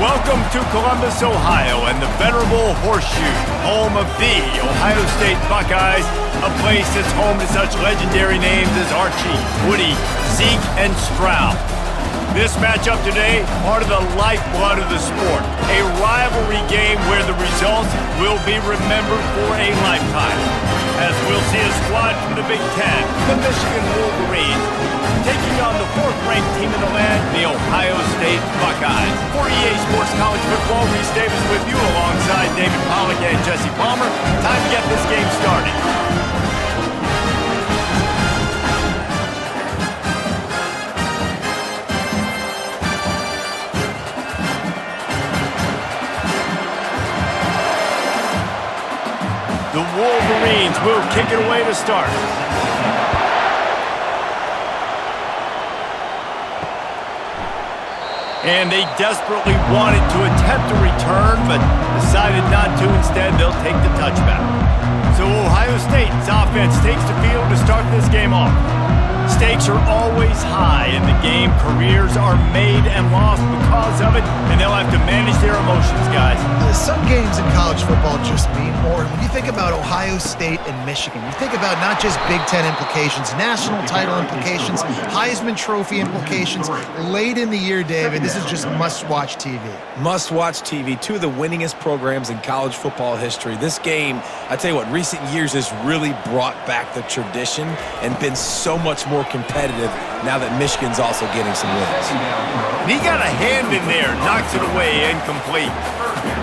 Welcome to Columbus, Ohio, and the venerable Horseshoe, home of the Ohio State Buckeyes, a place that's home to such legendary names as Archie, Woody, Zeke, and Stroud. This matchup today, part of the lifeblood of the sport, a rivalry game where the results will be remembered for a lifetime. As we'll see a squad from the Big Ten, the Michigan Wolverines, taking on the fourth-ranked team in the land, the Ohio State Buckeyes. For EA Sports College Football, Reese Davis with you alongside David Pollack and Jesse Palmer. Time to get this game started. The Wolverines will kick it away to start. And they desperately wanted to attempt a return, but decided not to. Instead, they'll take the touchback. So Ohio State's offense takes the field to start this game off. Stakes are always high in the game. Careers are made and lost because of it, and they'll have to manage their emotions, guys. Some games in college football just mean more. When you think about Ohio State and Michigan, you think about not just Big Ten implications, national title implications, Heisman Trophy implications. Late in the year, David, this is just must-watch TV. Must-watch TV. Two of the winningest programs in college football history. This game, I tell you what, recent years has really brought back the tradition and been so much more competitive now that Michigan's also getting some wins. And he got a hand in there, knocks it away, incomplete.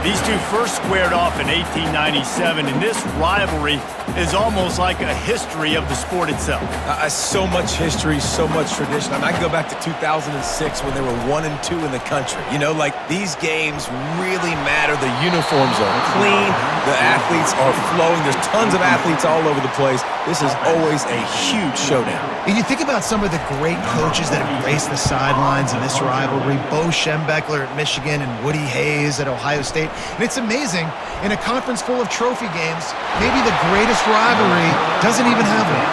These two first squared off in 1897, and this rivalry is almost like a history of the sport itself. So much history, so much tradition. I mean, I can go back to 2006 when they were 1-2 in the country. You know, like, these games really matter. The uniforms are clean. The athletes are flowing. There's tons of athletes all over the place. This is always a huge showdown. And you think about some of the great coaches that have graced the sidelines in this rivalry, Bo Schembechler at Michigan and Woody Hayes at Ohio State. And it's amazing, in a conference full of trophy games, maybe the greatest rivalry doesn't even have one.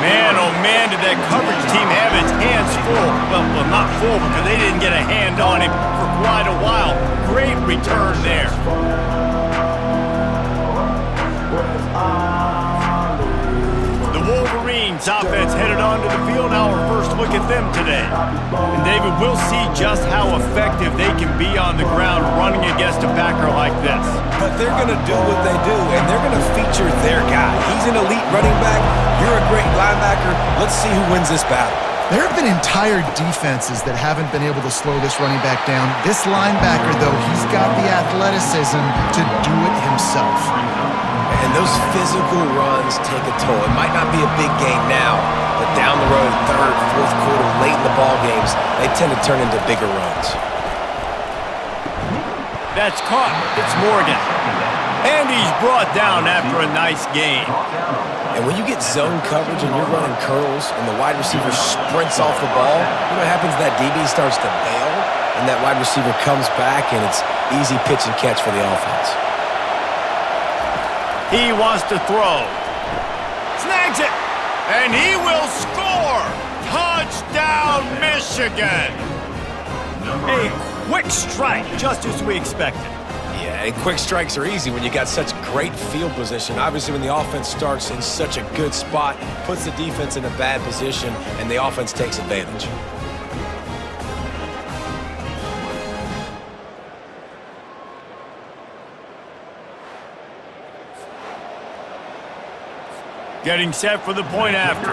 Man, oh man, did that coverage team have its hands full. Well, not full because they didn't get a hand on him for quite a while. Great return there. The Wolverines offense headed onto the field. Our first look at them today. And David, we'll see just how effective they can be on the ground running against a backer like this. But they're going to do what they do, and they're going to feature their guy. He's an elite running back. You're a great linebacker. Let's see who wins this battle. There have been entire defenses that haven't been able to slow this running back down. This linebacker, though, he's got the athleticism to do it himself. And those physical runs take a toll. It might not be a big game now, but down the road, third, fourth quarter, late in the ball games, they tend to turn into bigger runs. That's caught. It's Morgan. And he's brought down after a nice gain. And when you get zone coverage and you're running curls and the wide receiver sprints off the ball, you know what happens? That DB starts to bail, and that wide receiver comes back, and it's easy pitch and catch for the offense. He wants to throw. Snags it. And he will score. Touchdown, Michigan. A quick strike, just as we expected. Yeah, and quick strikes are easy when you got such great field position. Obviously, when the offense starts in such a good spot, puts the defense in a bad position, and the offense takes advantage. Getting set for the point after.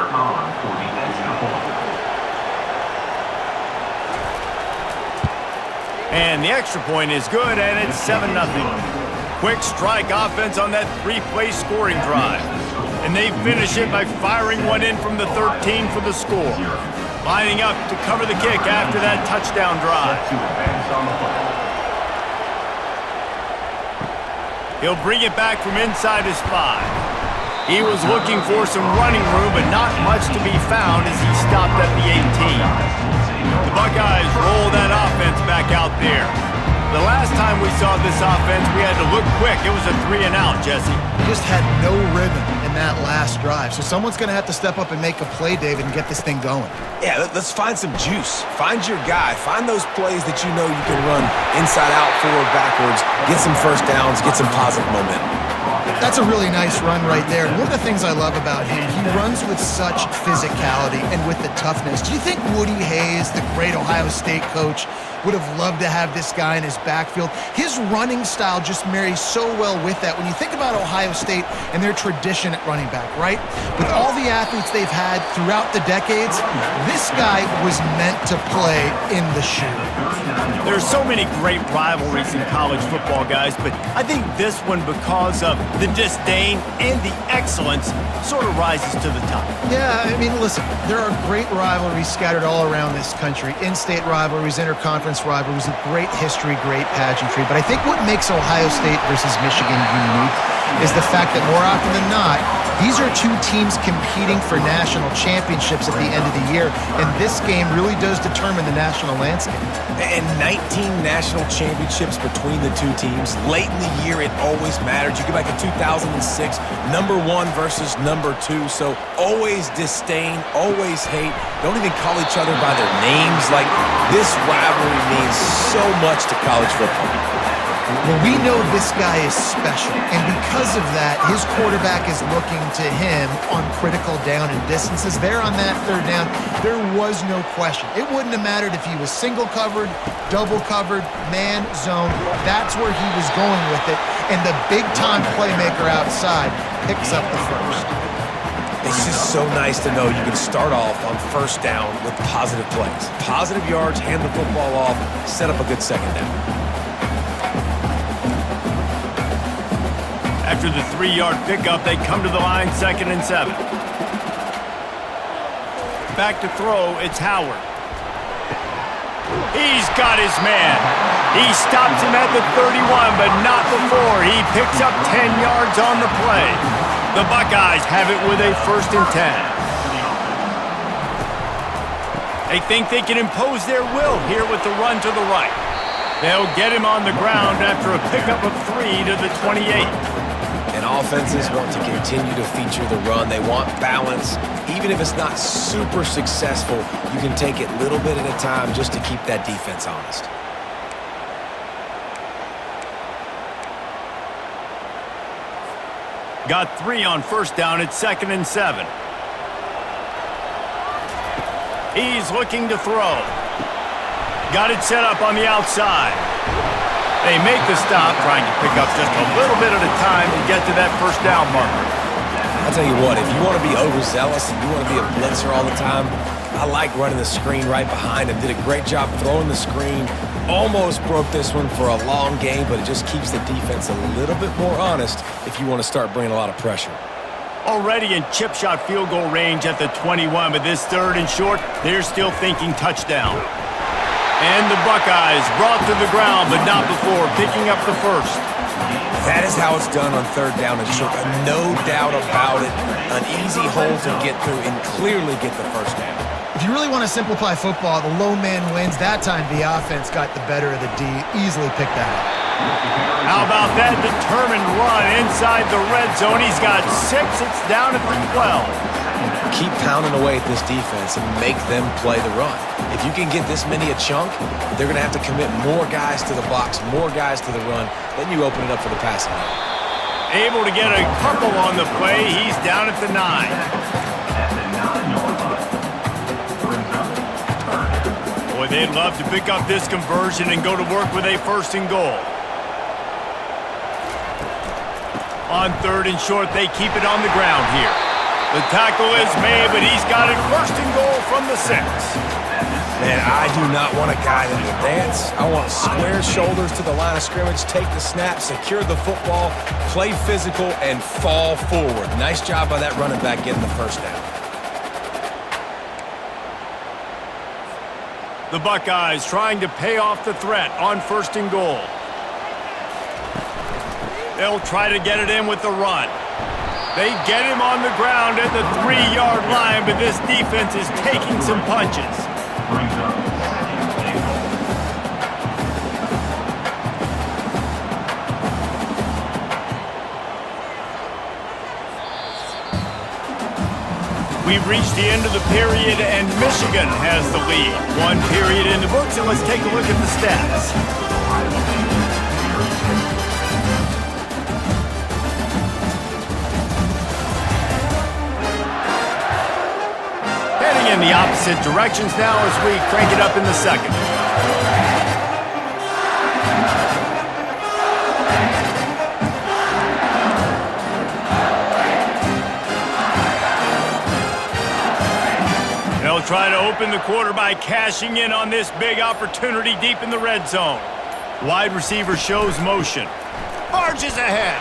And the extra point is good, and it's 7-0. Quick strike offense on that three-play scoring drive. And they finish it by firing one in from the 13 for the score. Lining up to cover the kick after that touchdown drive. He'll bring it back from inside his 5. He was looking for some running room, but not much to be found as he stopped at the 18. The Buckeyes roll that offense back out there. The last time we saw this offense, we had to look quick. It was a 3-and-out, Jesse. He just had no rhythm, and that last drive. So someone's going to have to step up and make a play, David, and get this thing going. Yeah, let's find some juice. Find your guy. Find those plays that you know you can run inside out, forward, backwards, get some first downs, get some positive momentum. That's a really nice run right there. And one of the things I love about him, he runs with such physicality and with the toughness. Do you think Woody Hayes, the great Ohio State coach, would have loved to have this guy in his backfield? His running style just marries so well with that. When you think about Ohio State and their tradition at running back, right? With all the athletes they've had throughout the decades, this guy was meant to play in the shoe. There's so many great rivalries in college football, guys, but I think this one, because of the disdain and the excellence, sort of rises to the top. Yeah, I mean, listen, there are great rivalries scattered all around this country. In-state rivalries, interconference rivalries, with great history, great pageantry. But I think what makes Ohio State versus Michigan unique is the fact that more often than not, these are two teams competing for national championships at the end of the year, and this game really does determine the national landscape. And 19 national championships between the two teams. Late in the year, it always mattered. You go back to 2006, number 1 versus number 2. So always disdain, always hate. Don't even call each other by their names. Like, this rivalry means so much to college football. Well, we know this guy is special, and because of that, his quarterback is looking to him on critical down and distances. There on that third down, there was no question. It wouldn't have mattered if he was single covered, double covered, man, zone. That's where he was going with it, and the big-time playmaker outside picks up the first. It's just so nice to know you can start off on first down with positive plays. Positive yards, hand the football off, set up a good second down. After the 3-yard pickup, they come to the line, 2nd and 7. Back to throw, it's Howard. He's got his man. He stops him at the 31, but not before. He picks up 10 yards on the play. The Buckeyes have it with a 1st and 10. They think they can impose their will here with the run to the right. They'll get him on the ground after a pickup of 3 to the 28. And offenses want to continue to feature the run. They want balance. Even if it's not super successful, you can take it little bit at a time just to keep that defense honest. Got 3 on first down at 2nd and 7. He's looking to throw. Got it set up on the outside. They make the stop, trying to pick up just a little bit at a time to get to that first down marker. I'll tell you what, if you want to be overzealous and you want to be a blitzer all the time, I like running the screen right behind him. Did a great job throwing the screen. Almost broke this one for a long game, but it just keeps the defense a little bit more honest if you want to start bringing a lot of pressure. Already in chip shot field goal range at the 21, but this 3rd and short, they're still thinking touchdown. And the Buckeyes brought to the ground, but not before picking up the first. That is how it's done on 3rd down and short. No doubt about it. An easy hole to get through and clearly get the first down. If you really want to simplify football, the low man wins. That time, the offense got the better of the D. Easily picked that up. How about that determined run inside the red zone? He's got 6. It's down at the 12. Keep pounding away at this defense and make them play the run. If you can get this many a chunk, they're going to have to commit more guys to the box, more guys to the run. Then you open it up for the passing game. Able to get a couple on the play. He's down at the 9. Boy, they'd love to pick up this conversion and go to work with a 1st and goal. On 3rd and short, they keep it on the ground here. The tackle is made, but he's got it 1st and goal from the 6. Man, I do not want a guy that will dance. I want square shoulders to the line of scrimmage, take the snap, secure the football, play physical, and fall forward. Nice job by that running back getting the first down. The Buckeyes trying to pay off the threat on 1st and goal. They'll try to get it in with the run. They get him on the ground at the 3-yard line, but this defense is taking some punches. We've reached the end of the period, and Michigan has the lead. One period in the books, and let's take a look at the stats. Heading in the opposite directions now as we crank it up in the second. They'll try to open the quarter by cashing in on this big opportunity deep in the red zone. Wide receiver shows motion. Barges ahead.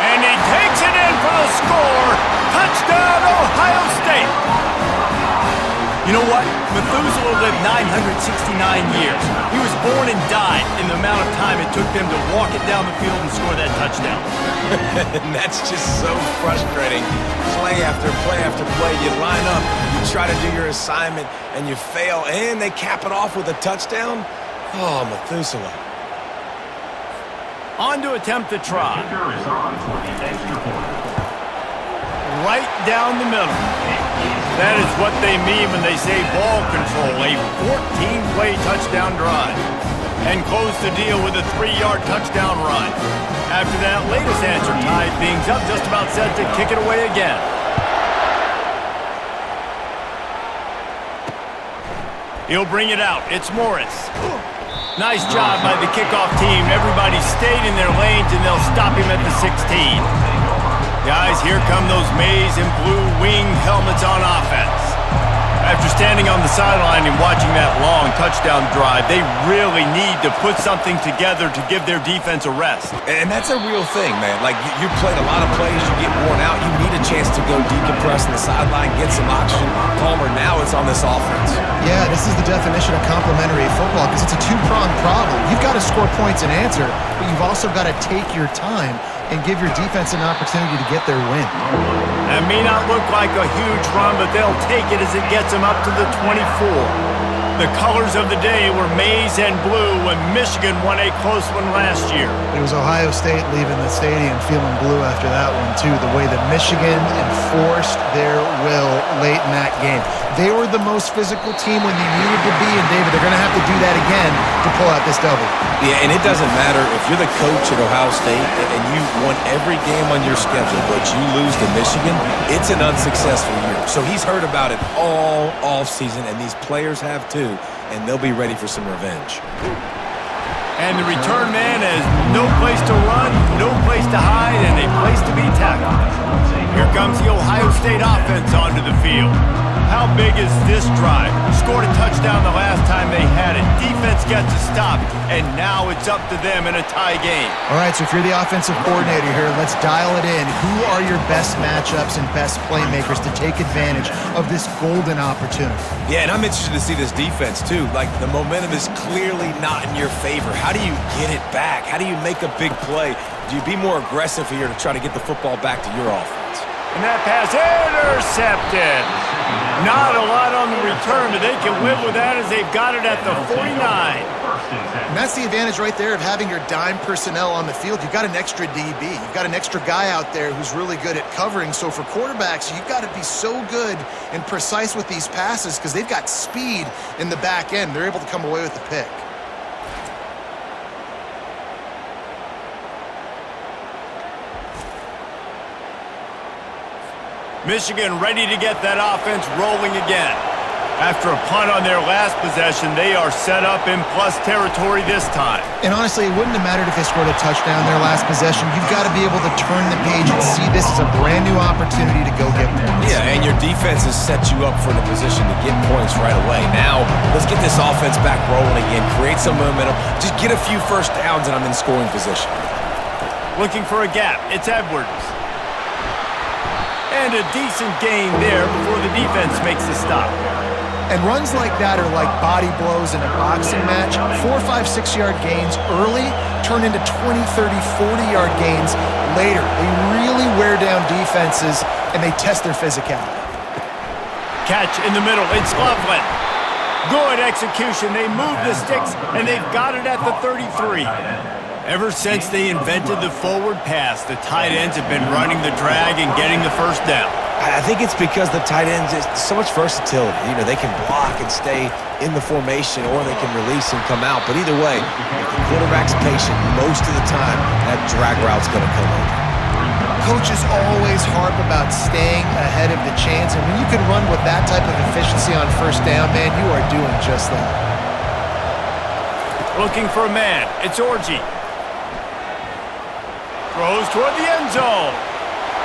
And he takes it in for the score. Touchdown, Ohio State. You know what? Methuselah lived 969 years. He was born and died in the amount of time it took them to walk it down the field and score that touchdown. And that's just so frustrating. Play after play after play, you line up, you try to do your assignment, and you fail, and they cap it off with a touchdown? Oh, Methuselah. On to attempt the try. Right down the middle. That is what they mean when they say ball control, a 14-play touchdown drive. And close the deal with a 3-yard touchdown run. After that latest answer tied things up, just about set to kick it away again. He'll bring it out. It's Morris. Nice job by the kickoff team. Everybody stayed in their lanes, and they'll stop him at the 16. Guys, here come those maize and blue wing helmets on offense. After standing on the sideline and watching that long touchdown drive, they really need to put something together to give their defense a rest. And that's a real thing, man. Like, you played a lot of plays, you get worn out, you need a chance to go decompress on the sideline, get some oxygen. Palmer, now it's on this offense. Yeah, this is the definition of complementary football because it's a two-pronged problem. You've got to score points and answer, but you've also got to take your time and give your defense an opportunity to get their win. That may not look like a huge run, but they'll take it as it gets them up to the 24. The colors of the day were maize and blue when Michigan won a close one last year. It was Ohio State leaving the stadium feeling blue after that one, too. The way that Michigan enforced their will late in that game. They were the most physical team when they needed to be, and David, they're going to have to do that again to pull out this double. Yeah, and it doesn't matter if you're the coach at Ohio State and you won every game on your schedule, but you lose to Michigan, it's an unsuccessful year. So he's heard about it all offseason, and these players have too, and they'll be ready for some revenge. And the return man has no place to run, no place to hide, and a place to be tackled. Here comes the Ohio State offense onto the field. How big is this drive? Scored a touchdown the last time they had it. Defense gets a stop, and now it's up to them in a tie game. All right, so if you're the offensive coordinator here, let's dial it in. Who are your best matchups and best playmakers to take advantage of this golden opportunity? Yeah, and I'm interested to see this defense, too. Like, the momentum is clearly not in your favor. How do you get it back? How do you make a big play? Do you be more aggressive here to try to get the football back to your offense? And that pass intercepted. Not a lot on the return, but they can live with that as they've got it at the 49. And that's the advantage right there of having your dime personnel on the field. You've got an extra DB. You've got an extra guy out there who's really good at covering. So for quarterbacks, you've got to be so good and precise with these passes because they've got speed in the back end. They're able to come away with the pick. Michigan ready to get that offense rolling again. After a punt on their last possession, they are set up in plus territory this time. And honestly, it wouldn't have mattered if they scored a touchdown their last possession. You've got to be able to turn the page and see this as a brand new opportunity to go get points. Yeah, and your defense has set you up for the position to get points right away. Now, let's get this offense back rolling again, create some momentum, just get a few first downs, and I'm in scoring position. Looking for a gap. It's Edwards. And a decent gain there before the defense makes the stop. And runs like that are like body blows in a boxing match. 4, 5, 6-yard gains early turn into 20, 30, 40-yard gains later. They really wear down defenses, and they test their physicality. Catch in the middle. It's Loveland. Good execution. They move the sticks, and they've got it at the 33. Ever since they invented the forward pass, the tight ends have been running the drag and getting the first down. I think it's because the tight ends, is so much versatility. You know, they can block and stay in the formation, or they can release and come out. But either way, if the quarterback's patient, most of the time, that drag route's going to come over. Coaches always harp about staying ahead of the chains, and when you can run with that type of efficiency on first down, man, you are doing just that. Looking for a man. It's Orji. Throws toward the end zone.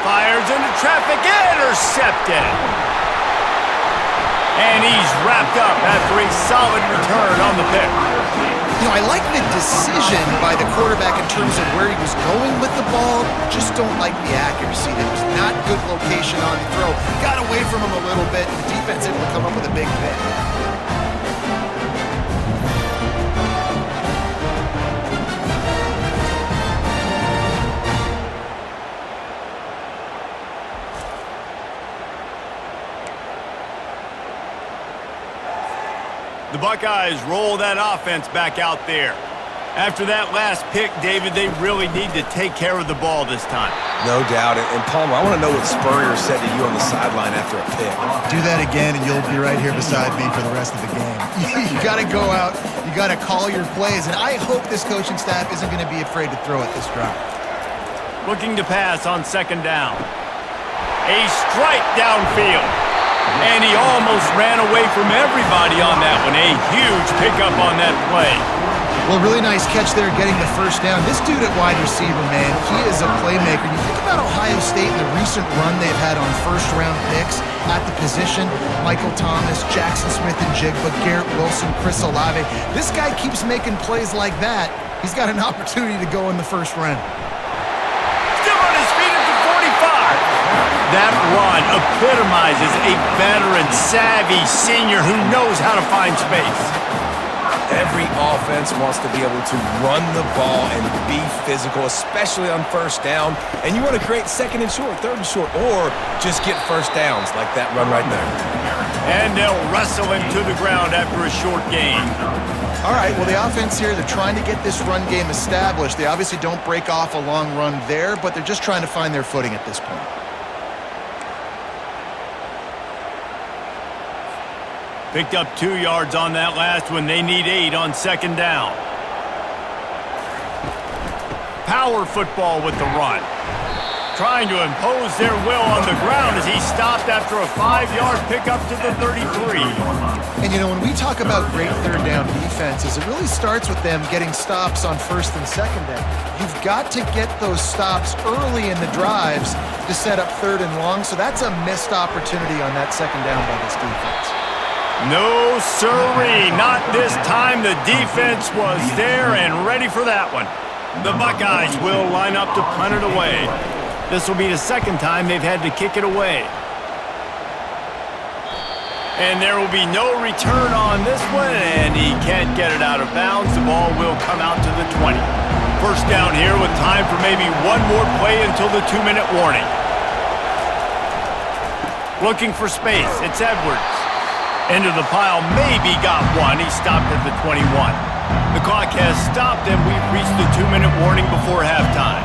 Fires into traffic. Intercepted. And he's wrapped up after a solid return on the pick. You know, I like the decision by the quarterback in terms of where he was going with the ball. Just don't like the accuracy. There was not good location on the throw. Got away from him a little bit, and the defense able to come up with a big pick. The Buckeyes roll that offense back out there. After that last pick, David, they really need to take care of the ball this time. No doubt. And Palmer, I want to know what Spurrier said to you on the sideline after a pick. Do that again, and you'll be right here beside me for the rest of the game. You got to go out. You got to call your plays, and I hope this coaching staff isn't going to be afraid to throw at this drive. Looking to pass on second down. A strike downfield. And he almost ran away from everybody on that one. A huge pickup on that play. Well, really nice catch there getting the first down. This dude at wide receiver, man, he is a playmaker. You think about Ohio State and the recent run they've had on first-round picks at the position. Michael Thomas, Jackson Smith-Njigba, Garrett Wilson, Chris Olave. This guy keeps making plays like that. He's got an opportunity to go in the first round. Still on his feet at the 45. That run epitomizes a veteran, savvy senior who knows how to find space. Every offense wants to be able to run the ball and be physical, especially on first down. And you want to create second and short, third and short, or just get first downs like that run right there. And they'll wrestle him to the ground after a short gain. All right, well, the offense here, they're trying to get this run game established. They obviously don't break off a long run there, but they're just trying to find their footing at this point. Picked up 2 yards on that last one. They need 8 on second down. Power football with the run. Trying to impose their will on the ground as he stopped after a 5-yard pickup to the 33. And, you know, when we talk about great third down defenses, it really starts with them getting stops on first and second down. You've got to get those stops early in the drives to set up third and long, so that's a missed opportunity on that second down by this defense. No sirree, not this time. The defense was there and ready for that one. The Buckeyes will line up to punt it away. This will be the second time they've had to kick it away. And there will be no return on this one, and he can't get it out of bounds. The ball will come out to the 20. First down here with time for maybe one more play until the 2-minute warning. Looking for space, it's Edwards. Into the pile, maybe got one. He stopped at the 21. The clock has stopped, and we've reached the 2-minute warning before halftime.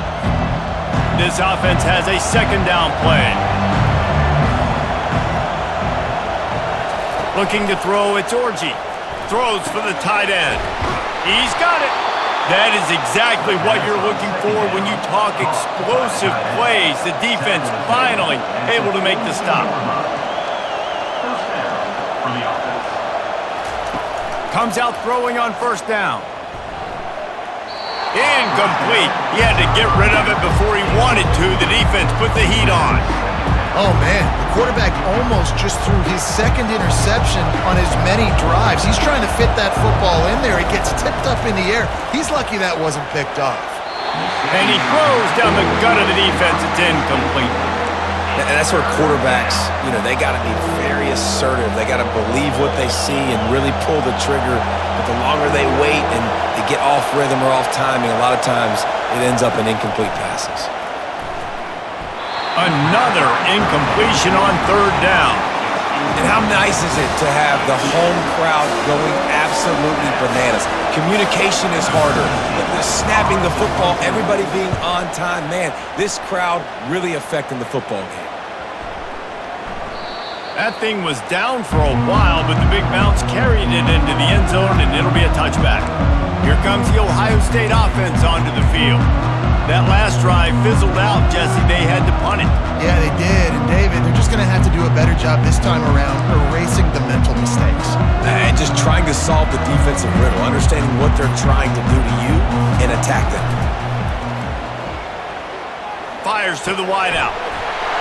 This offense has a second down play. Looking to throw, it's Orji. Throws for the tight end. He's got it. That is exactly what you're looking for when you talk explosive plays. The defense finally able to make the stop. Comes out throwing on first down. Incomplete. He had to get rid of it before he wanted to. The defense put the heat on. Oh, man. The quarterback almost just threw his second interception on as many drives. He's trying to fit that football in there. It gets tipped up in the air. He's lucky that wasn't picked off. And he throws down the gut of the defense. It's incomplete. And that's where quarterbacks, you know, they got to be very assertive. They got to believe what they see and really pull the trigger. But the longer they wait and they get off rhythm or off timing, a lot of times it ends up in incomplete passes. Another incompletion on third down. And how nice is it to have the home crowd going absolutely bananas? Communication is harder, but the snapping the football, everybody being on time, man, this crowd really affecting the football game. That thing was down for a while, but the big bounce carried it into the end zone, and it'll be a touchback. Here comes the Ohio State offense onto the field. That last drive fizzled out, Jesse. They had to punt it. Yeah, they did. And David, they're just going to have to do a better job this time around erasing the mental mistakes. And just trying to solve the defensive riddle, understanding what they're trying to do to you and attack them. Fires to the wideout.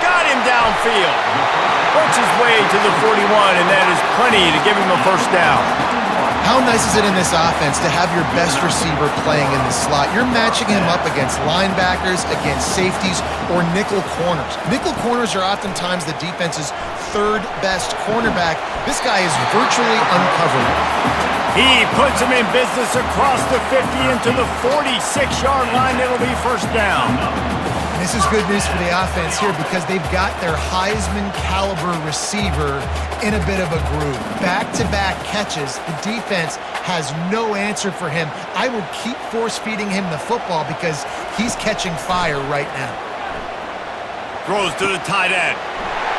Got him downfield. Works his way to the 41, and that is plenty to give him a first down. How nice is it in this offense to have your best receiver playing in the slot? You're matching him up against linebackers, against safeties, or nickel corners. Nickel corners are oftentimes the defense's third best cornerback. This guy is virtually uncoverable. He puts him in business across the 50 into the 46-yard line. It'll be first down. This is good news for the offense here because they've got their Heisman-caliber receiver in a bit of a groove. Back-to-back catches. The defense has no answer for him. I will keep force-feeding him the football because he's catching fire right now. Throws to the tight end.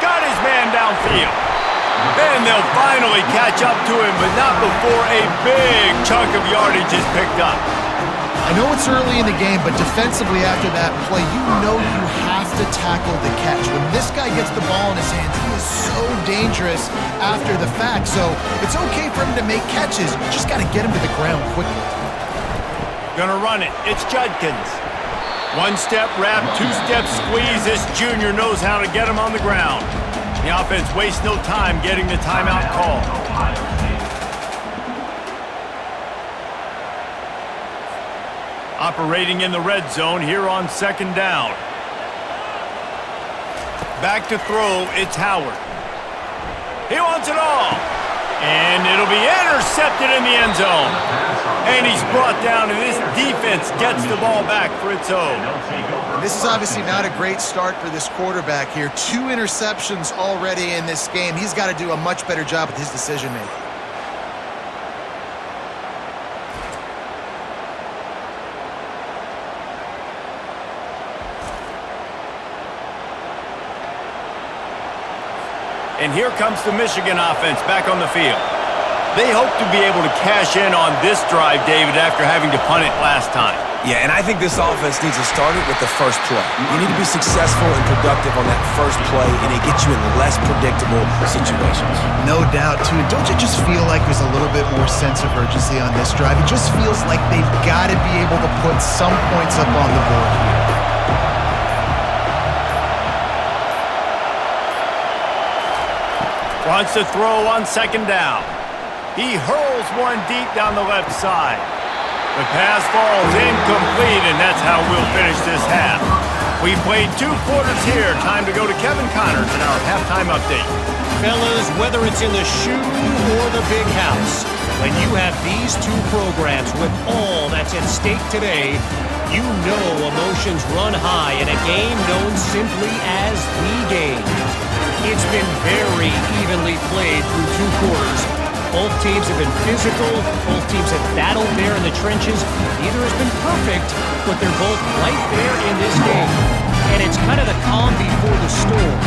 Got his man downfield. And they'll finally catch up to him, but not before a big chunk of yardage is picked up. I know it's early in the game, but defensively after that play, you know you have to tackle the catch. When this guy gets the ball in his hands, he is so dangerous after the fact. So it's okay for him to make catches. You just got to get him to the ground quickly. Gonna run it. It's Judkins. One-step wrap, two-step squeeze. This junior knows how to get him on the ground. The offense wastes no time getting the timeout call. Operating in the red zone here on second down. Back to throw, it's Howard. He wants it all. And it'll be intercepted in the end zone. And he's brought down, and this defense gets the ball back for its own. This is obviously not a great start for this quarterback here. 2 interceptions already in this game. He's got to do a much better job with his decision-making. And here comes the Michigan offense back on the field. They hope to be able to cash in on this drive, David, after having to punt it last time. Yeah, and I think this offense needs to start it with the first play. You need to be successful and productive on that first play, and it gets you in less predictable situations. No doubt, too. Don't you just feel like there's a little bit more sense of urgency on this drive? It just feels like they've got to be able to put some points up on the board here. Wants to throw on second down. He hurls one deep down the left side. The pass falls incomplete, and that's how we'll finish this half. We played 2 quarters here. Time to go to Kevin Connors in our halftime update. Fellas, whether it's in the shoe or the big house, when you have these 2 programs with all that's at stake today, you know emotions run high in a game known simply as the game. It's been very evenly played through 2 quarters. Both teams have been physical. Both teams have battled there in the trenches. Neither has been perfect, but they're both right there in this game. And it's kind of the calm before the storm.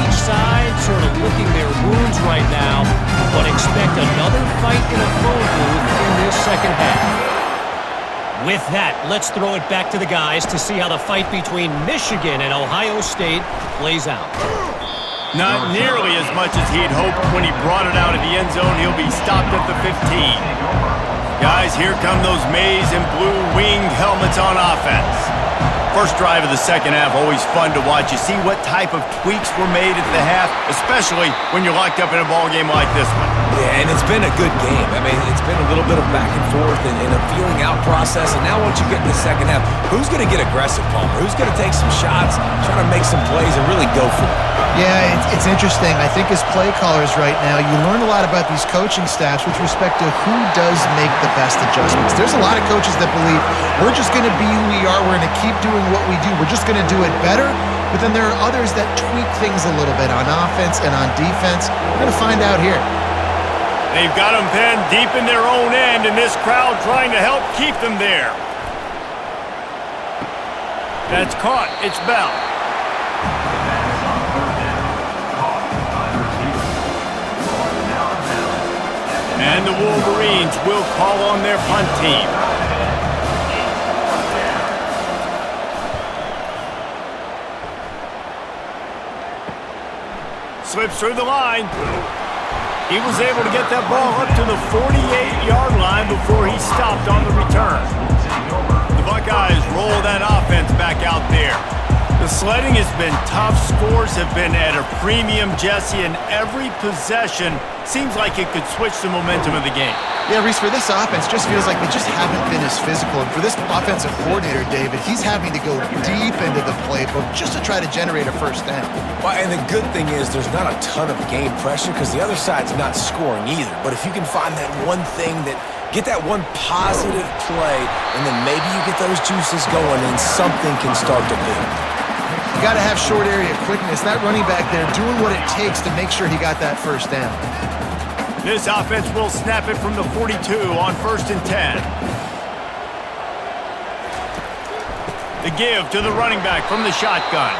Each side sort of licking their wounds right now, but expect another fight in a phone booth in this second half. With that, let's throw it back to the guys to see how the fight between Michigan and Ohio State plays out. Not nearly as much as he'd hoped when he brought it out of the end zone. He'll be stopped at the 15. Guys, here come those maize and blue winged helmets on offense. First drive of the second half, always fun to watch. You see what type of tweaks were made at the half, especially when you're locked up in a ball game like this one. Yeah, and it's been a good game. I mean, it's been a little bit of back and forth and a feeling out process. And now once you get in the second half, who's going to get aggressive, Palmer? Who's going to take some shots, try to make some plays, and really go for it? Yeah, it's interesting. I think as play callers right now, you learn a lot about these coaching staffs with respect to who does make the best adjustments. There's a lot of coaches that believe we're just going to be who we are. We're going to keep doing what we do. We're just going to do it better. But then there are others that tweak things a little bit on offense and on defense. We're going to find out here. They've got them pinned deep in their own end, and this crowd trying to help keep them there. That's caught. It's Bell. And the Wolverines will call on their punt team. Slips through the line. He was able to get that ball up to the 48-yard line before he stopped on the return. The Buckeyes roll that offense back out there. The sledding has been tough. Scores have been at a premium, Jesse, and every possession seems like it could switch the momentum of the game. Yeah, Reese, for this offense, just feels like they just haven't been as physical. And for this offensive coordinator, David, he's having to go deep into the playbook just to try to generate a first down. Well, and the good thing is there's not a ton of game pressure because the other side's not scoring either. But if you can find that one thing get that one positive play, and then maybe you get those juices going and something can start to build. You got to have short area quickness. That running back there doing what it takes to make sure he got that first down. This offense will snap it from the 42 on 1st and 10. The give to the running back from the shotgun.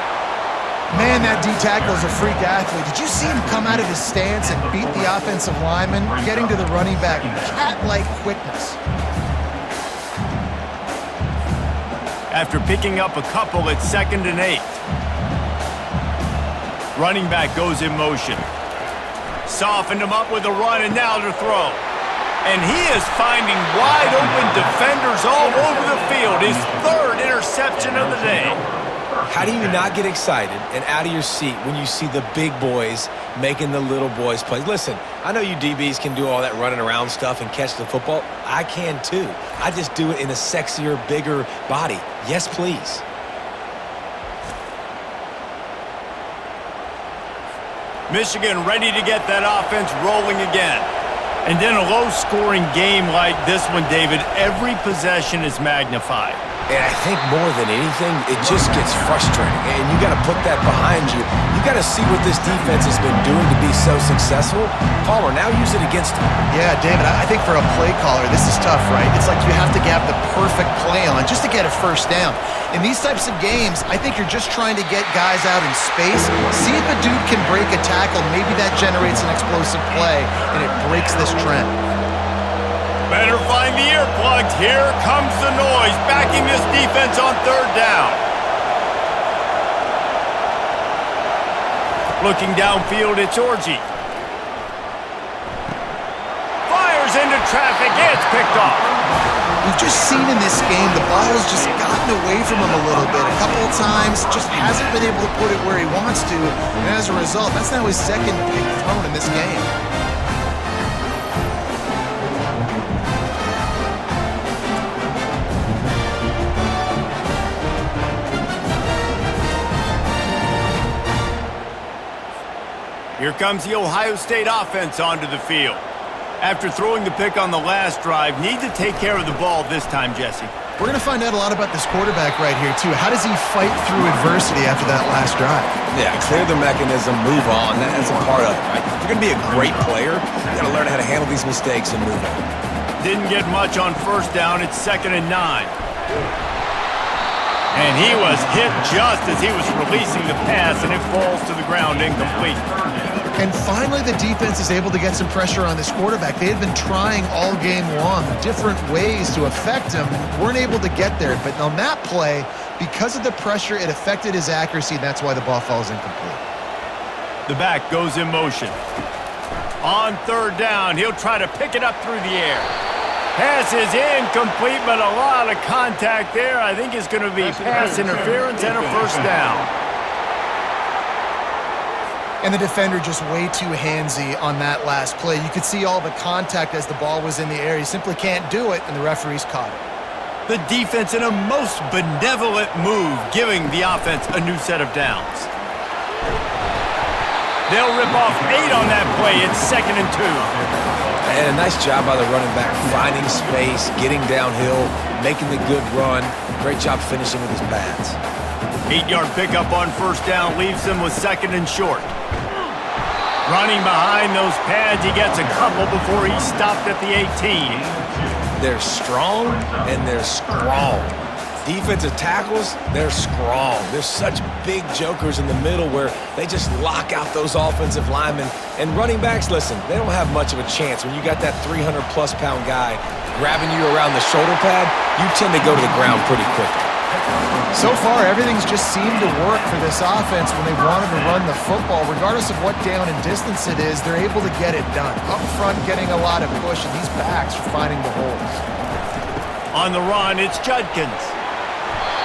Man, that D-tackle is a freak athlete. Did you see him come out of his stance and beat the offensive lineman, getting to the running back? Cat-like quickness. After picking up a couple, it's 2nd and 8. Running back goes in motion. Softened him up with a run, and now to throw. And he is finding wide-open defenders all over the field. His 3rd interception of the day. How do you not get excited and out of your seat when you see the big boys making the little boys play? Listen, I know you DBs can do all that running around stuff and catch the football. I can too. I just do it in a sexier, bigger body. Yes, please. Michigan ready to get that offense rolling again. And then a low-scoring game like this one, David, every possession is magnified. And I think more than anything, it just gets frustrating. And you got to put that behind you. You got to see what this defense has been doing to be so successful. Palmer, now use it against them. Yeah, David, I think for a play caller, this is tough, right? It's like you have to have the perfect play on just to get a first down. In these types of games, I think you're just trying to get guys out in space, see if a dude can break a tackle. Maybe that generates an explosive play, and it breaks this trend. Better find the earplugs. Here comes the noise, backing this defense on 3rd down. Looking downfield, it's Orji. Fires into traffic, it's picked off. We've just seen in this game the ball has just gotten away from him a little bit. A couple of times, just hasn't been able to put it where he wants to. And as a result, that's now his 2nd pick thrown in this game. Here comes the Ohio State offense onto the field. After throwing the pick on the last drive, need to take care of the ball this time, Jesse. We're going to find out a lot about this quarterback right here, too. How does he fight through adversity after that last drive? Yeah, clear the mechanism, move on. That's a part of it, right? If you're going to be a great player, you got to learn how to handle these mistakes and move on. Didn't get much on 1st down. It's 2nd and 9. And he was hit just as he was releasing the pass, and it falls to the ground incomplete. And finally, the defense is able to get some pressure on this quarterback. They had been trying all game long different ways to affect him, weren't able to get there. But on that play, because of the pressure, it affected his accuracy, and that's why the ball falls incomplete. The back goes in motion. On 3rd down, he'll try to pick it up through the air. Pass is incomplete, but a lot of contact there. I think it's going to be pass interference and a 1st down. And the defender just way too handsy on that last play. You could see all the contact as the ball was in the air. He simply can't do it, and the referees caught it. The defense in a most benevolent move, giving the offense a new set of downs. They'll rip off 8 on that play. It's 2nd and 2. And a nice job by the running back, finding space, getting downhill, making the good run. Great job finishing with his pads. 8-yard pickup on 1st down leaves them with 2nd and short. Running behind those pads, he gets a couple before he stopped at the 18. They're strong, and they're strong. Defensive tackles, they're strong. There's such big jokers in the middle where they just lock out those offensive linemen. And running backs, listen, they don't have much of a chance. When you got that 300-plus pound guy grabbing you around the shoulder pad, you tend to go to the ground pretty quickly. So far, everything's just seemed to work for this offense when they wanted to run the football. Regardless of what down and distance it is, they're able to get it done. Up front, getting a lot of push, and these backs are finding the holes. On the run, it's Judkins.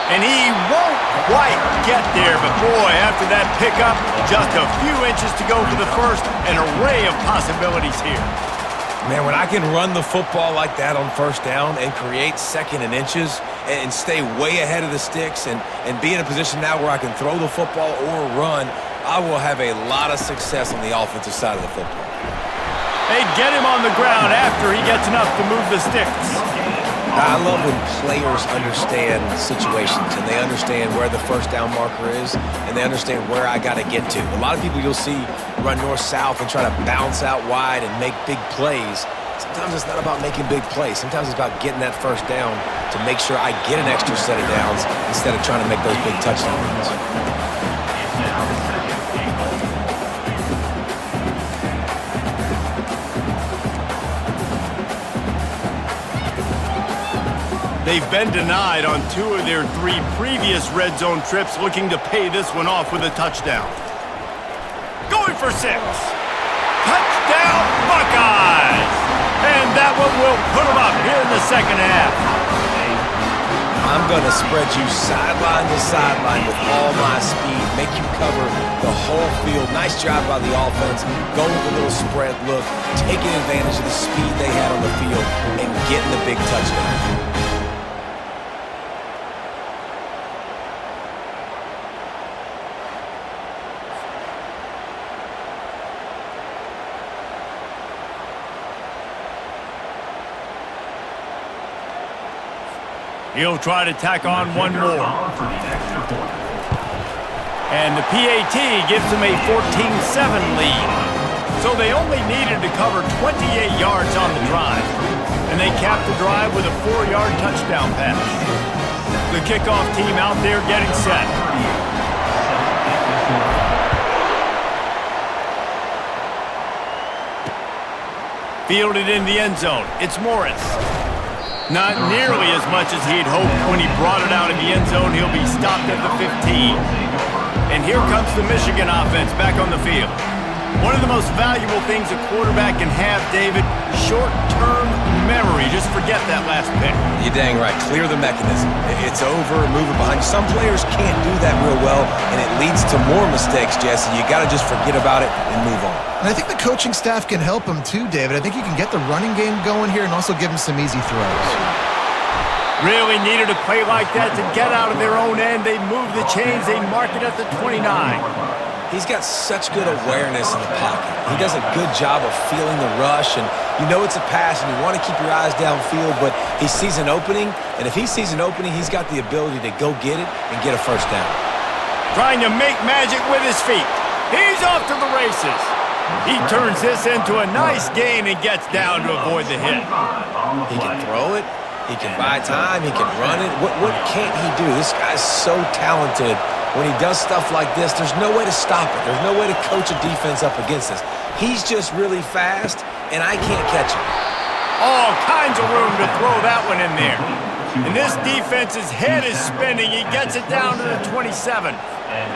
And he won't quite get there, but boy, after that pickup, just a few inches to go for the first, an array of possibilities here. Man, when I can run the football like that on first down and create second and inches and stay way ahead of the sticks and be in a position now where I can throw the football or run, I will have a lot of success on the offensive side of the football. They get him on the ground after he gets enough to move the sticks. I love when players understand situations and they understand where the first down marker is and they understand where I got to get to. A lot of people you'll see run north-south and try to bounce out wide and make big plays. Sometimes it's not about making big plays. Sometimes it's about getting that first down to make sure I get an extra set of downs instead of trying to make those big touchdown runs. They've been denied on 2 of their 3 previous red zone trips, looking to pay this one off with a touchdown. Going for 6. Touchdown, Buckeyes! And that one will put them up here in the second half. I'm going to spread you sideline to sideline with all my speed, make you cover the whole field. Nice job by the offense, going with a little spread look, taking advantage of the speed they had on the field, and getting the big touchdown. He'll try to tack on one more. And the PAT gives them a 14-7 lead. So they only needed to cover 28 yards on the drive. And they capped the drive with a 4-yard touchdown pass. The kickoff team out there getting set. Fielded in the end zone. It's Morris. Not nearly as much as he'd hoped when he brought it out in the end zone. He'll be stopped at the 15. And here comes the Michigan offense back on the field. One of the most valuable things a quarterback can have, David, short-term memory. Just forget that last pick. You're dang right. Clear the mechanism. It's over, move it behind you. Some players can't do that real well, and it leads to more mistakes, Jesse. You got to just forget about it and move on. And I think the coaching staff can help him too, David. I think you can get the running game going here and also give him some easy throws. Really needed a play like that to get out of their own end. They move the chains. They mark it at the 29. He's got such good awareness in the pocket. He does a good job of feeling the rush, and you know it's a pass, and you want to keep your eyes downfield, but he sees an opening, and if he sees an opening, he's got the ability to go get it and get a first down. Trying to make magic with his feet. He's off to the races. He turns this into a nice gain and gets down to avoid the hit. He can throw it. He can buy time. He can run it. What can't he do? This guy's so talented. When he does stuff like this, there's no way to stop it. There's no way to coach a defense up against this. He's just really fast, and I can't catch him. All kinds of room to throw that one in there. And this defense's head is spinning. He gets it down to the 27.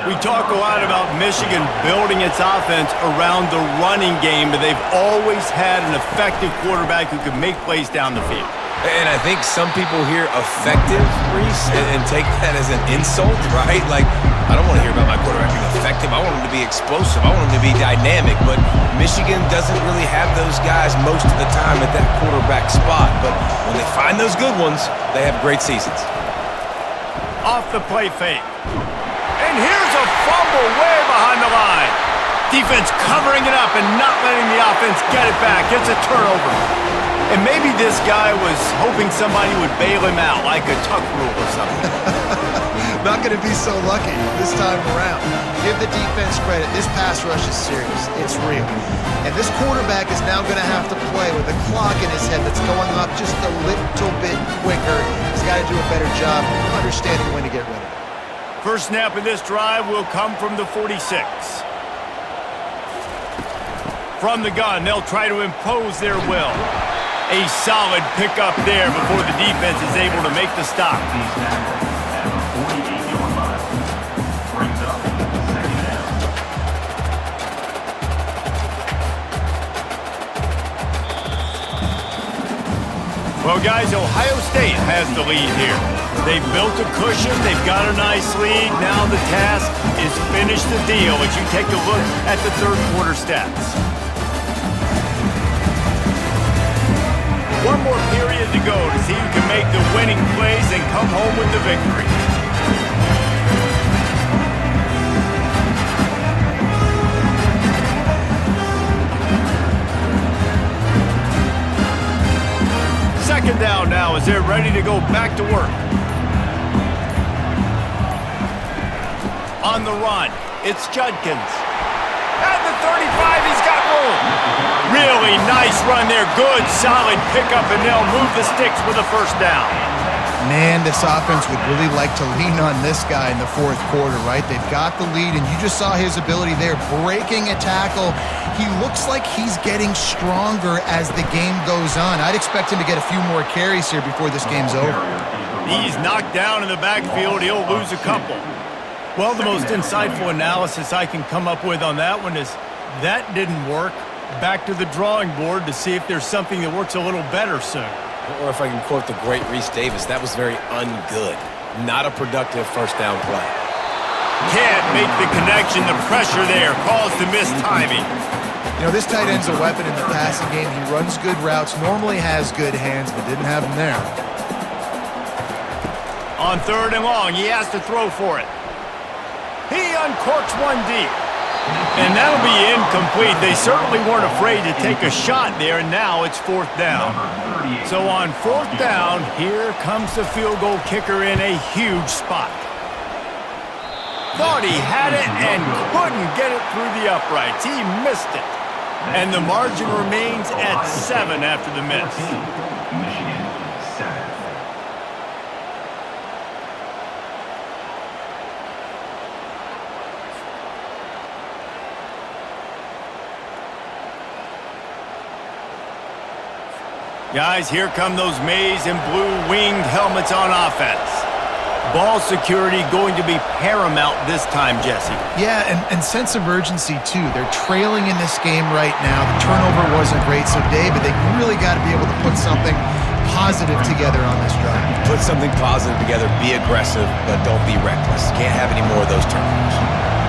We talk a lot about Michigan building its offense around the running game, but they've always had an effective quarterback who can make plays down the field. And I think some people hear effective, Reese, and take that as an insult, right? Like, I don't want to hear about my quarterback being effective. I want him to be explosive. I want him to be dynamic. But Michigan doesn't really have those guys most of the time at that quarterback spot. But when they find those good ones, they have great seasons. Off the play fake. And here's a fumble way behind the line. Defense covering it up and not letting the offense get it back. It's a turnover. And maybe this guy was hoping somebody would bail him out, like a tuck rule or something. Not going to be so lucky this time around. Give the defense credit. This pass rush is serious. It's real. And this quarterback is now going to have to play with a clock in his head that's going up just a little bit quicker. He's got to do a better job understanding when to get rid of it. First snap of this drive will come from the 46. From the gun, they'll try to impose their will. A solid pickup there before the defense is able to make the stop. Well, guys, Ohio State has the lead here. They've built a cushion. They've got a nice lead. Now the task is finish the deal as you take a look at the third quarter stats. One more period to go to see who can make the winning plays and come home with the victory. Second down now as they're ready to go back to work. On the run, it's Judkins. At the 35, he's got room. Really nice run there. Good, solid pickup, and they'll move the sticks with a first down. Man, this offense would really like to lean on this guy in the fourth quarter, right? They've got the lead, and you just saw his ability there, breaking a tackle. He looks like he's getting stronger as the game goes on. I'd expect him to get a few more carries here before this game's over. He's knocked down in the backfield. He'll lose a couple. Well, the most insightful analysis I can come up with on that one is that didn't work. Back to the drawing board to see if there's something that works a little better soon. Or if I can quote the great Reese Davis, that was very ungood. Not a productive first down play. Can't make the connection. The pressure there caused the missed timing. You know, this tight end's a weapon in the passing game. He runs good routes, normally has good hands, but didn't have them there. On third and long, he has to throw for it. He uncorks one deep. And that'll be incomplete. They certainly weren't afraid to take a shot there, and now it's fourth down. So on fourth down, here comes the field goal kicker in a huge spot. Thought he had it and couldn't get it through the uprights. He missed it. And the margin remains at 7 after the miss. Guys, here come those maize and blue winged helmets on offense. Ball security going to be paramount this time, Jesse. Yeah, and sense of urgency, too. They're trailing in this game right now. The turnover wasn't great, so David, they really got to be able to put something positive together on this drive. Put something positive together, be aggressive, but don't be reckless. Can't have any more of those turnovers.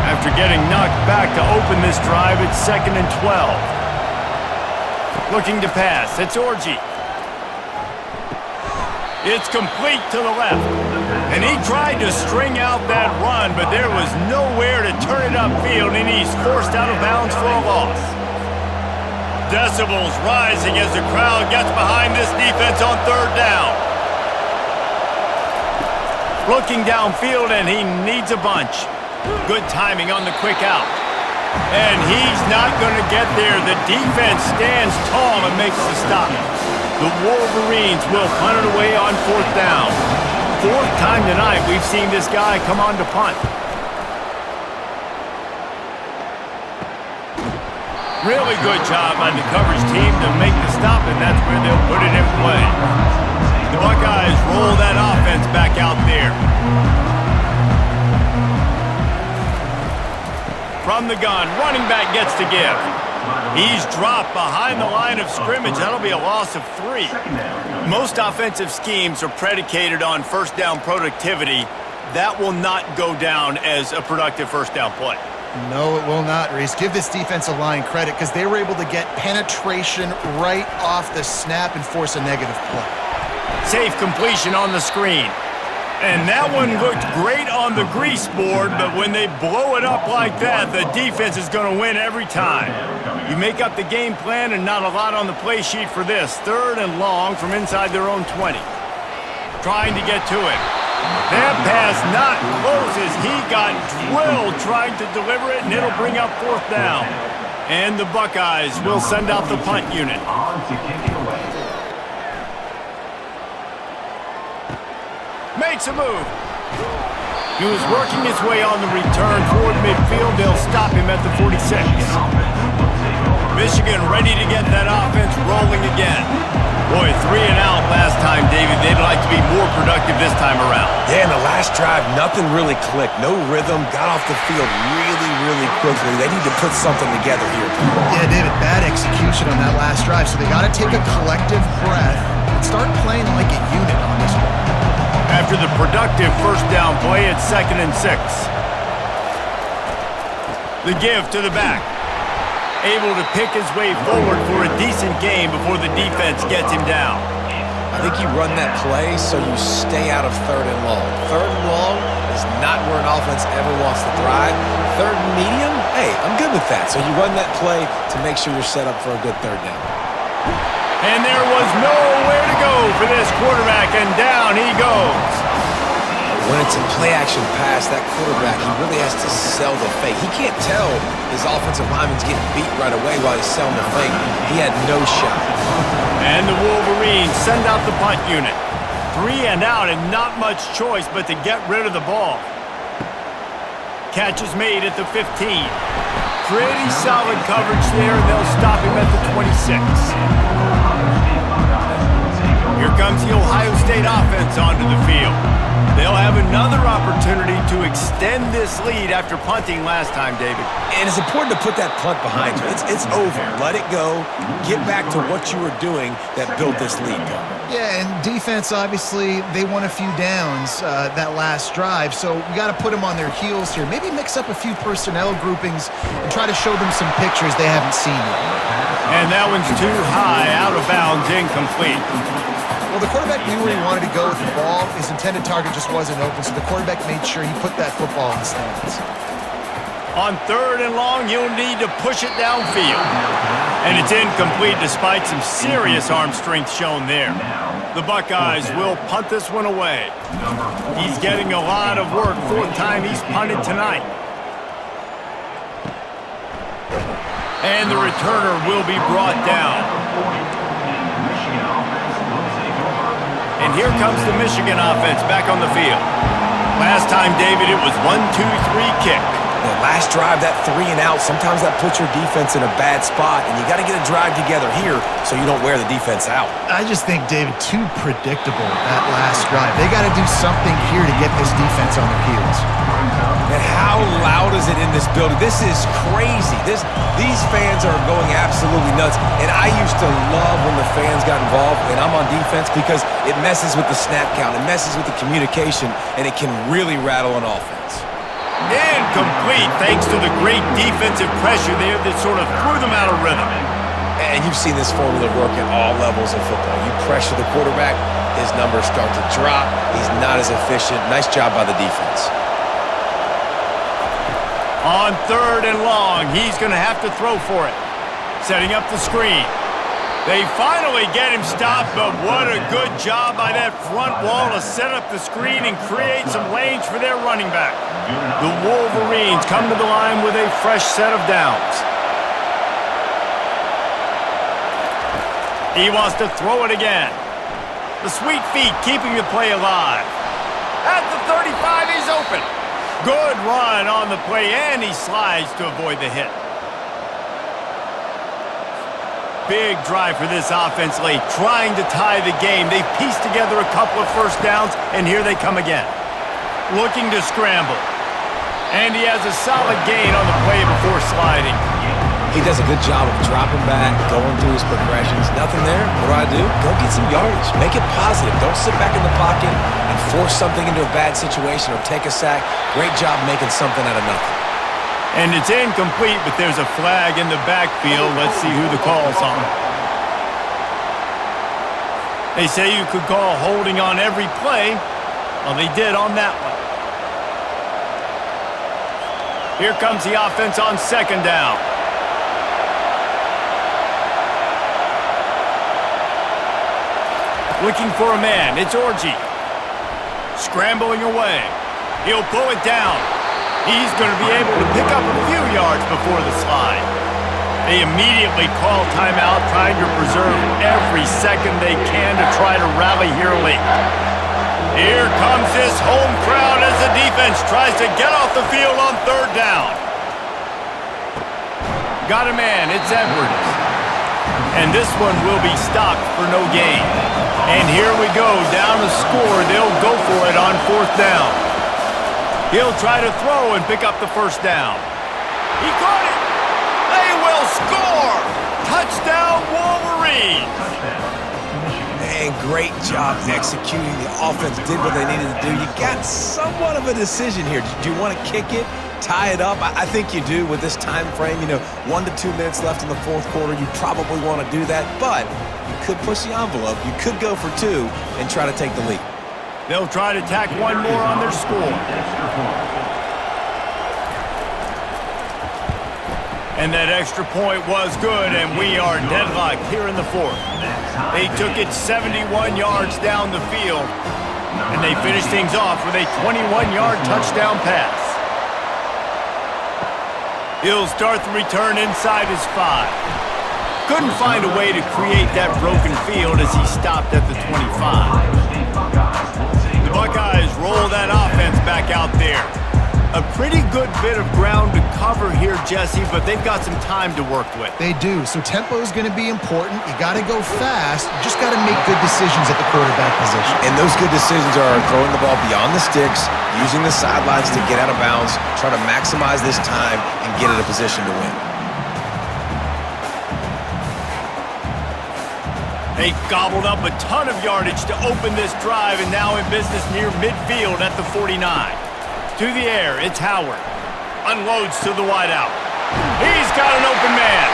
After getting knocked back to open this drive, it's 2nd and 12. Looking to pass, it's Orji. It's complete to the left. And he tried to string out that run, but there was nowhere to turn it upfield, and he's forced out of bounds for a loss. Decibels rising as the crowd gets behind this defense on third down. Looking downfield, and he needs a bunch. Good timing on the quick out. And he's not going to get there. The defense stands tall and makes the stop. The Wolverines will punt it away on fourth down. Fourth time tonight we've seen this guy come on to punt. Really good job by the coverage team to make the stop, and that's where they'll put it in play. The Buckeyes roll that offense back out there. From the gun, running back gets to give. He's dropped behind the line of scrimmage. That'll be a loss of 3. Most offensive schemes are predicated on first down productivity. That will not go down as a productive first down play. No, it will not, Reese. Give this defensive line credit because they were able to get penetration right off the snap and force a negative play. Safe completion on the screen. And that one looked great on the grease board, but when they blow it up like that, the defense is going to win every time. You make up the game plan and not a lot on the play sheet for this. Third and long from inside their own 20. Trying to get to it. That pass not close as he got drilled trying to deliver it, and it'll bring up fourth down. And the Buckeyes will send out the punt unit. Makes makes a move. He was working his way on the return toward midfield. They'll stop him at the 46. Michigan ready to get that offense rolling again. Boy, 3 and out last time, David. They'd like to be more productive this time around. Yeah, in the last drive, nothing really clicked. No rhythm. Got off the field really quickly. They need to put something together here. Yeah, David, bad execution on that last drive. So they got to take a collective breath and start playing like a unit on this one. After the productive first down play, it's 2nd and 6. The give to the back. Able to pick his way forward for a decent game before the defense gets him down. I think you run that play so you stay out of 3rd and long. 3rd and long is not where an offense ever wants to thrive. 3rd and medium, hey, I'm good with that. So you run that play to make sure you're set up for a good 3rd down. And there was nowhere to go for this quarterback, and down he goes. When it's a play-action pass, that quarterback, he really has to sell the fake. He can't tell his offensive lineman's getting beat right away while he's selling the fake. He had no shot. And the Wolverines send out the punt unit. 3 and out and not much choice but to get rid of the ball. Catch is made at the 15. Pretty solid coverage there, and they'll stop him at the 26. Here comes the Ohio State offense onto the field. They'll have another opportunity to extend this lead after punting last time, David. And it's important to put that punt behind you. It's over. Let it go. Get back to what you were doing that built this lead. Yeah, and defense, obviously, they won a few downs that last drive, so we got to put them on their heels here. Maybe mix up a few personnel groupings and try to show them some pictures they haven't seen yet. And that one's too high, out of bounds, incomplete. Well, the quarterback knew where he wanted to go with the ball. His intended target just wasn't open, so the quarterback made sure he put that football in the stands. On 3rd and long, you'll need to push it downfield. And it's incomplete despite some serious arm strength shown there. The Buckeyes will punt this one away. He's getting a lot of work, 4th time he's punted tonight. And the returner will be brought down. And here comes the Michigan offense back on the field. Last time, David, it was 1-2-3 kick. The last drive, that 3 and out, sometimes that puts your defense in a bad spot, and you got to get a drive together here so you don't wear the defense out. I just think, David, too predictable that last drive. They got to do something here to get this defense on their heels. And how loud is it in this building? This is crazy. These fans are going absolutely nuts. And I used to love when the fans got involved and I'm on defense because it messes with the snap count, it messes with the communication, and it can really rattle an offense. Incomplete, thanks to the great defensive pressure there that sort of threw them out of rhythm. And you've seen this formula work at all levels of football. You pressure the quarterback, his numbers start to drop. He's not as efficient. Nice job by the defense. On 3rd and long, he's going to have to throw for it. Setting up the screen. They finally get him stopped, but what a good job by that front wall to set up the screen and create some lanes for their running back. The Wolverines come to the line with a fresh set of downs. He wants to throw it again. The sweet feet keeping the play alive. At the 35, he's open. Good run on the play, and he slides to avoid the hit. Big drive for this offense late, trying to tie the game. They pieced together a couple of first downs, and here they come again. Looking to scramble. And he has a solid gain on the play before sliding. He does a good job of dropping back, going through his progressions. Nothing there. What do? Go get some yardage. Make it positive. Don't sit back in the pocket and force something into a bad situation or take a sack. Great job making something out of nothing. And it's incomplete, but there's a flag in the backfield. Let's see who the call's on. They say you could call holding on every play. Well, they did on that one. Here comes the offense on 2nd down. Looking for a man. It's Orji. Scrambling away. He'll pull it down. He's going to be able to pick up a few yards before the slide. They immediately call timeout, trying to preserve every second they can to try to rally here late. Here comes this home crowd as the defense tries to get off the field on third down. Got a man, it's Edwards. And this one will be stopped for no gain. And here we go, down a score. They'll go for it on fourth down. He'll try to throw and pick up the first down. He caught it. They will score. Touchdown, Wolverines. Man, great job executing. The offense did what they needed to do. You got somewhat of a decision here. Do you want to kick it, tie it up? I think you do with this time frame. 1 to 2 minutes left in the fourth quarter. You probably want to do that, but you could push the envelope. You could go for 2 and try to take the lead. They'll try to tack one more on their score. And that extra point was good, and we are deadlocked here in the fourth. They took it 71 yards down the field, and they finished things off with a 21-yard touchdown pass. He'll start the return inside his 5. Couldn't find a way to create that broken field as he stopped at the 25. The Buckeyes roll that offense back out there. A pretty good bit of ground to cover here, Jesse, but they've got some time to work with. They do, so tempo is going to be important. You got to go fast. You just got to make good decisions at the quarterback position. And those good decisions are throwing the ball beyond the sticks, using the sidelines to get out of bounds, try to maximize this time, and get in a position to win. They gobbled up a ton of yardage to open this drive, and now in business near midfield at the 49. To the air, it's Howard. Unloads to the wideout. He's got an open man.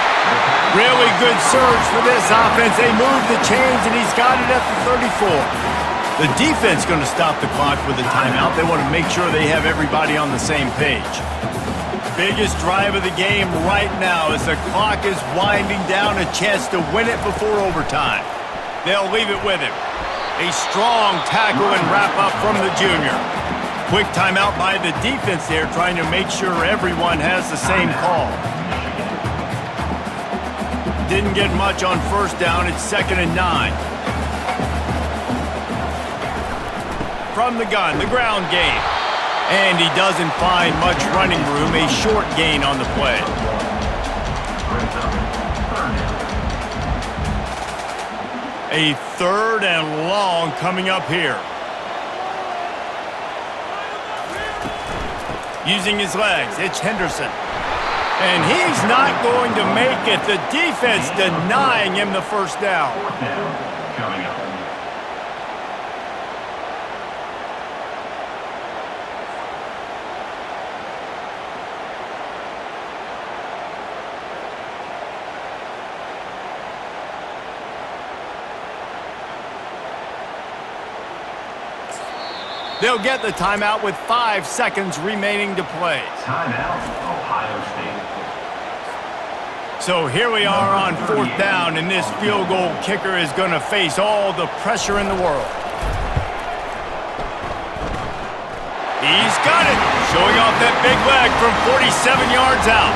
Really good surge for this offense. They move the chains, and he's got it at the 34. The defense going to stop the clock with a timeout. They want to make sure they have everybody on the same page. Biggest drive of the game right now as the clock is winding down, a chance to win it before overtime. They'll leave it with him. A strong tackle and wrap up from the junior. Quick timeout by the defense there, trying to make sure everyone has the same call. Didn't get much on first down. It's 2nd and 9. From the gun, the ground game. And he doesn't find much running room. A short gain on the play. A 3rd and long coming up here. Using his legs, it's Henderson. And he's not going to make it. The defense denying him the first down. Coming up. They'll get the timeout with 5 seconds remaining to play. Timeout, Ohio State. So here we are on 4th down, and this field goal kicker is going to face all the pressure in the world. He's got it, showing off that big leg from 47 yards out.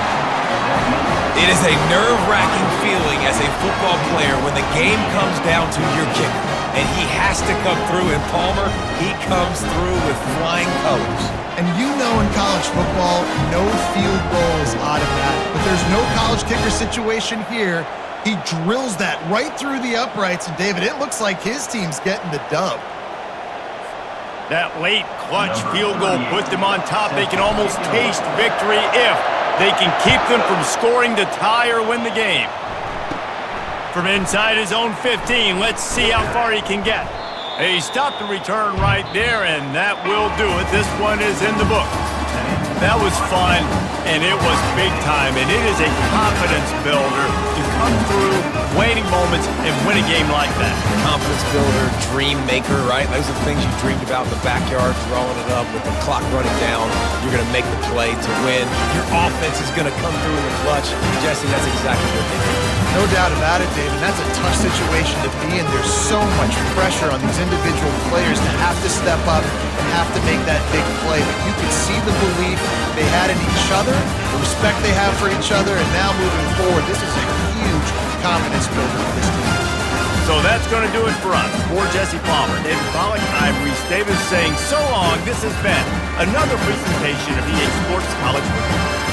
It is a nerve-wracking feeling as a football player when the game comes down to your kicker. And he has to come through, and Palmer, he comes through with flying colors. And in college football, no field goal is automatic. But there's no college kicker situation here. He drills that right through the uprights, and David, it looks like his team's getting the dub. That late clutch field goal put them on top. They can almost taste victory if they can keep them from scoring to tie or win the game. From inside his own 15, let's see how far he can get. He stopped the return right there, and that will do it. This one is in the book. That was fun, and it was big time, and it is a confidence builder to come through waning moments and win a game like that. Confidence builder, dream maker, right? Those are the things you dreamed about in the backyard, throwing it up with the clock running down. You're going to make the play to win. Your offense is going to come through in the clutch. Jesse, that's exactly what they did. No doubt about it, David. That's a tough situation to be in. There's so much pressure on these individual players to have to step up and have to make that big play. But you can see the belief they had in each other, the respect they have for each other, and now moving forward, this is a huge confidence builder for this team. So that's going to do it for us. For Jesse Palmer, David Pollack, I'm Reese Davis saying so long. This has been another presentation of EA Sports College Football.